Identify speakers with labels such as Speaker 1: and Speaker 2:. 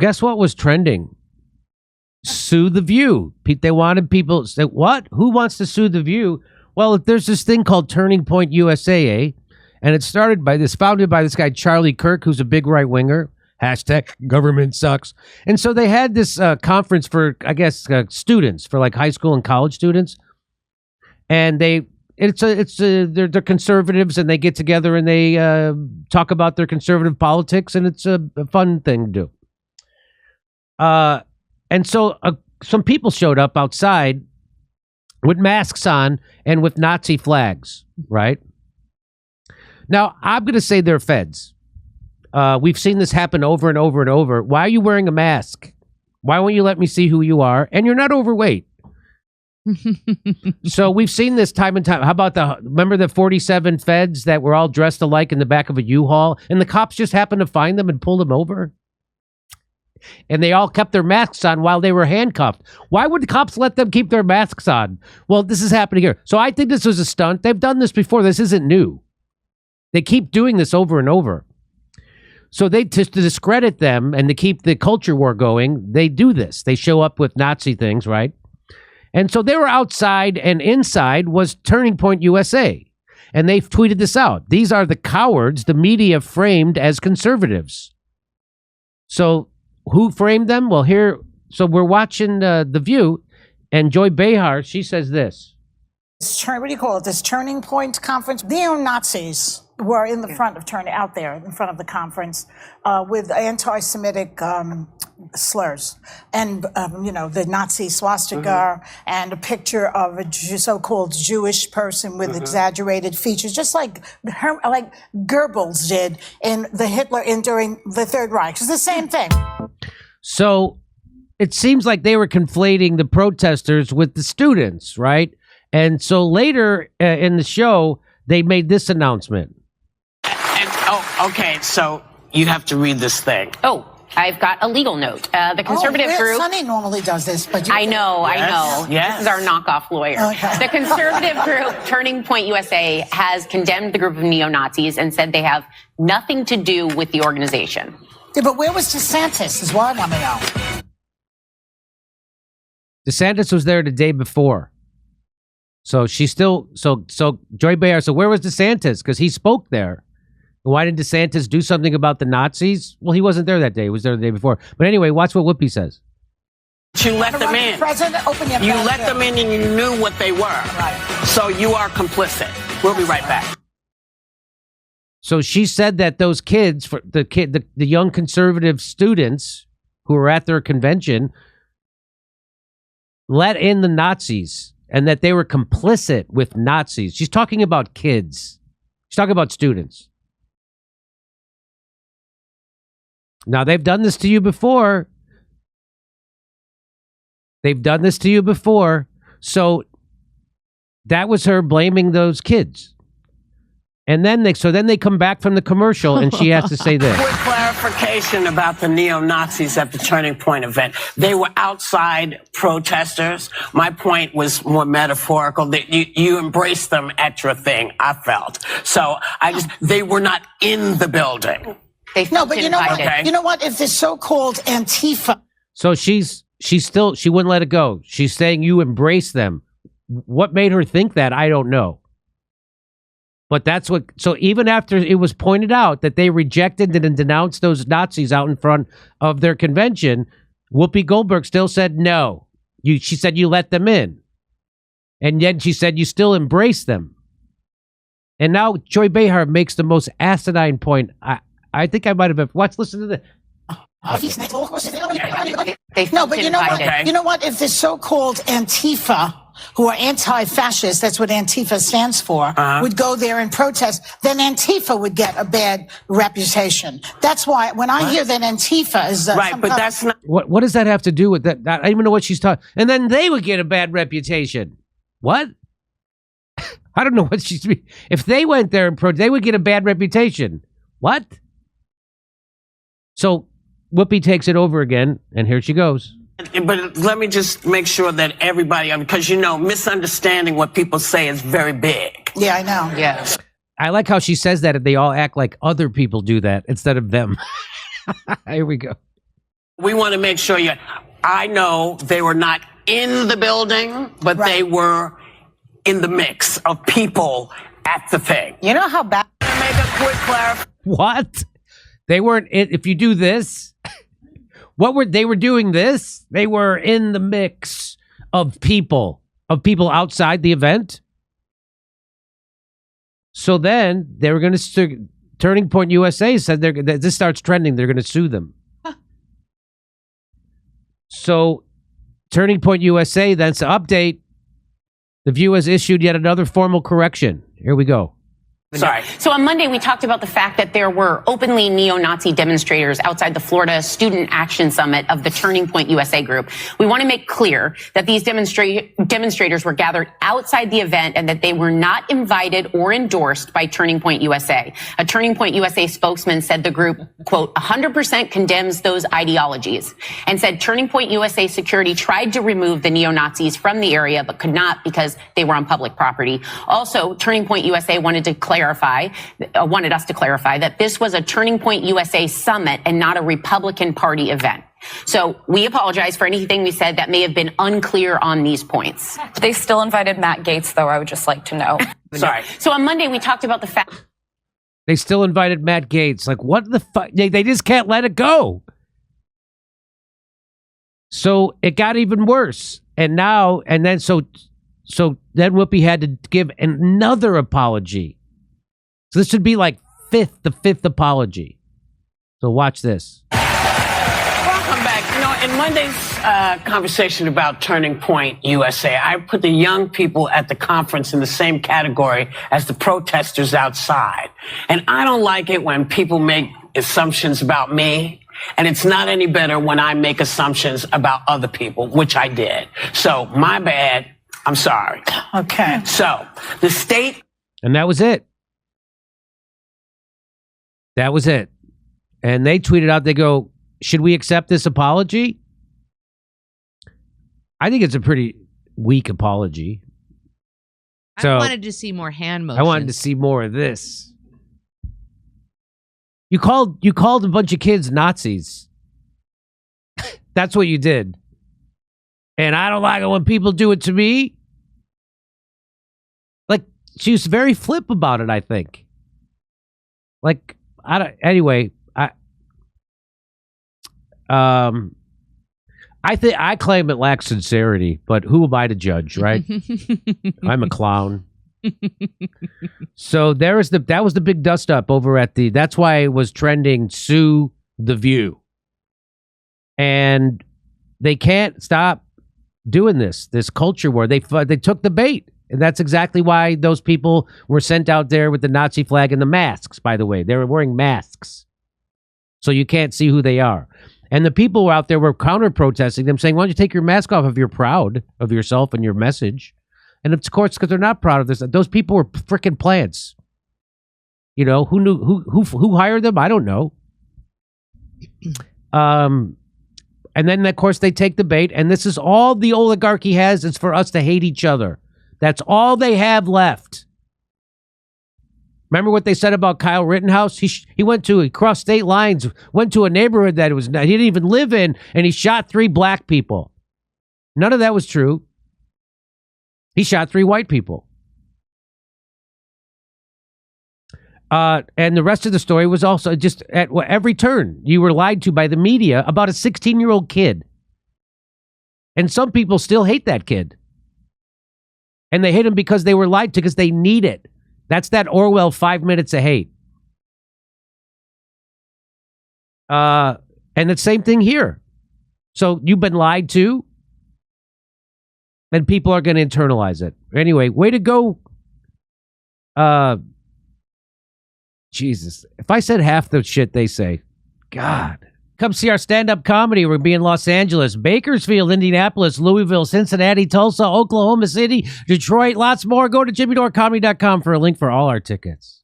Speaker 1: Guess what was trending? Sue the View. They wanted people to say, what? Who wants to sue the View? Well, there's this thing called Turning Point USA, and it founded by this guy, Charlie Kirk, who's a big right-winger. Hashtag government sucks. And so they had this conference for, I guess, students, for like high school and college students. And they're conservatives, and they get together and they talk about their conservative politics, and it's a fun thing to do. And so some people showed up outside with masks on and with Nazi flags, right? Now, I'm going to say they're feds. We've seen this happen over and over and over. Why are you wearing a mask? Why won't you let me see who you are? And you're not overweight. So we've seen this time and time. How about remember the 47 feds that were all dressed alike in the back of a U-Haul, and the cops just happened to find them and pull them over? And they all kept their masks on while they were handcuffed. Why would the cops let them keep their masks on? Well, this is happening here. So I think this was a stunt. They've done this before. This isn't new. They keep doing this over and over. So to discredit them and to keep the culture war going, they do this. They show up with Nazi things, right? And so they were outside, and inside was Turning Point USA. And they've tweeted this out. These are the cowards the media framed as conservatives. So who framed them? Well, so we're watching The View, and Joy Behar, she says this.
Speaker 2: What do you call it? This Turning Point conference. Neo-Nazis were in the front of out there in front of the conference with anti-Semitic slurs, and the Nazi swastika, and a picture of a so-called Jewish person with exaggerated features, just like Goebbels did in the Hitler during the Third Reich. It's the same thing.
Speaker 1: So it seems like they were conflating the protesters with the students, right? And so later in the show, they made this announcement.
Speaker 3: Okay, so you have to read this thing.
Speaker 4: Oh, I've got a legal note. The conservative group.
Speaker 2: Sunny normally does this, but
Speaker 4: I know.
Speaker 3: Yes.
Speaker 4: This is our knockoff lawyer.
Speaker 2: Okay.
Speaker 4: The conservative group, Turning Point USA, has condemned the group of neo-Nazis and said they have nothing to do with the organization.
Speaker 2: Yeah, but where was DeSantis is what I want to know.
Speaker 1: DeSantis was there the day before. So so Joy Behar, so where was DeSantis? Because he spoke there. Why did DeSantis do something about the Nazis? Well, he wasn't there that day. He was there the day before. But anyway, watch what Whoopi says.
Speaker 3: You let them in.
Speaker 2: President, open your
Speaker 3: You let them in, and you knew what they were.
Speaker 2: Right.
Speaker 3: So you are complicit. We'll be right back.
Speaker 1: So she said that those kids, the young conservative students who were at their convention, let in the Nazis, and that they were complicit with Nazis. She's talking about kids. She's talking about students. Now, they've done this to you before. So that was her blaming those kids. And then they come back from the commercial, and she has to say this.
Speaker 3: Quick clarification about the neo-Nazis at the Turning Point event. They were outside protesters. My point was more metaphorical, that you embraced them at your thing, I felt. So they were not in the building.
Speaker 2: No, but you know what? Okay. You know what? If the so-called Antifa.
Speaker 1: So she wouldn't let it go. She's saying you embrace them. What made her think that? I don't know. But so even after it was pointed out that they rejected and denounced those Nazis out in front of their convention, Whoopi Goldberg still said no. She said you let them in. And then she said you still embrace them. And now Joy Behar makes the most asinine point. I think I might have been. Listen to this.
Speaker 2: No, but you know what? Okay. You know what? If the so-called Antifa, who are anti-fascist, that's what Antifa stands for, would go there and protest, then Antifa would get a bad reputation. That's why when I hear that Antifa is
Speaker 3: right, but that's not.
Speaker 1: What does that have to do with that? I don't even know what she's talking. And then they would get a bad reputation. What? I don't know what she's. If they went there and they would get a bad reputation. What? So Whoopi takes it over again, and here she goes.
Speaker 3: But let me just make sure that everybody, because misunderstanding what people say is very big.
Speaker 2: Yeah, I know.
Speaker 3: Yeah.
Speaker 1: I like how she says that, and they all act like other people do that instead of them. Here we go.
Speaker 3: We want to make sure I know they were not in the building, but they were in the mix of people at the thing.
Speaker 2: You know how bad.
Speaker 3: To make a quick clarification.
Speaker 1: What? They weren't. If you do this, they were doing this? They were in the mix of people outside the event. So then they were going to. Turning Point USA said this starts trending. They're going to sue them. So Turning Point USA then to update. The View has issued yet another formal correction. Here we go.
Speaker 3: Sorry.
Speaker 4: So on Monday, we talked about the fact that there were openly neo-Nazi demonstrators outside the Florida Student Action Summit of the Turning Point USA group. We want to make clear that these demonstrators were gathered outside the event and that they were not invited or endorsed by Turning Point USA. A Turning Point USA spokesman said the group, quote, 100% condemns those ideologies, and said Turning Point USA security tried to remove the neo-Nazis from the area but could not because they were on public property. Also, Turning Point USA wanted us to clarify that this was a Turning Point USA summit and not a Republican Party event. So we apologize for anything we said that may have been unclear on these points.
Speaker 5: They still invited Matt Gaetz, though, I would just like to know.
Speaker 3: Sorry.
Speaker 4: So on Monday, we talked about the fact.
Speaker 1: They still invited Matt Gaetz. Like, what the fuck? They just can't let it go. So it got even worse. So then Whoopi had to give another apology. So this should be like the fifth apology. So watch this.
Speaker 3: Welcome back. In Monday's conversation about Turning Point USA, I put the young people at the conference in the same category as the protesters outside. And I don't like it when people make assumptions about me. And it's not any better when I make assumptions about other people, which I did. So my bad. I'm sorry.
Speaker 2: Okay.
Speaker 3: So the state.
Speaker 1: And that was it. That was it. And they tweeted out, they go, should we accept this apology? I think it's a pretty weak apology.
Speaker 6: I wanted to see more hand motions.
Speaker 1: I wanted to see more of this. You called a bunch of kids Nazis. That's what you did. And I don't like it when people do it to me. Like, she was very flip about it, I think. Like, I claim it lacks sincerity, but who am I to judge, right? I'm a clown. So that was the big dust up over at that's why it was trending, sue the View. And they can't stop doing this culture war. They took the bait. And that's exactly why those people were sent out there with the Nazi flag and the masks, by the way. They were wearing masks. So you can't see who they are. And the people out there were counter-protesting them, saying, why don't you take your mask off if you're proud of yourself and your message? And of course, because they're not proud of this. Those people were freaking plants. You know, who hired them? I don't know. And then, of course, they take the bait. And this is all the oligarchy has, is for us to hate each other. That's all they have left. Remember what they said about Kyle Rittenhouse? He crossed state lines, went to a neighborhood that he didn't even live in, and he shot 3 black people. None of that was true. He shot 3 white people. And the rest of the story was also just at every turn. You were lied to by the media about a 16-year-old kid. And some people still hate that kid. And they hate him because they were lied to, because they need it. That's that Orwell 5 minutes of hate. And the same thing here. So you've been lied to, and people are going to internalize it. Anyway, way to go. Jesus. If I said half the shit they say, God. Come see our stand-up comedy. We'll be in Los Angeles, Bakersfield, Indianapolis, Louisville, Cincinnati, Tulsa, Oklahoma City, Detroit, lots more. Go to JimmyDoreComedy.com for a link for all our tickets.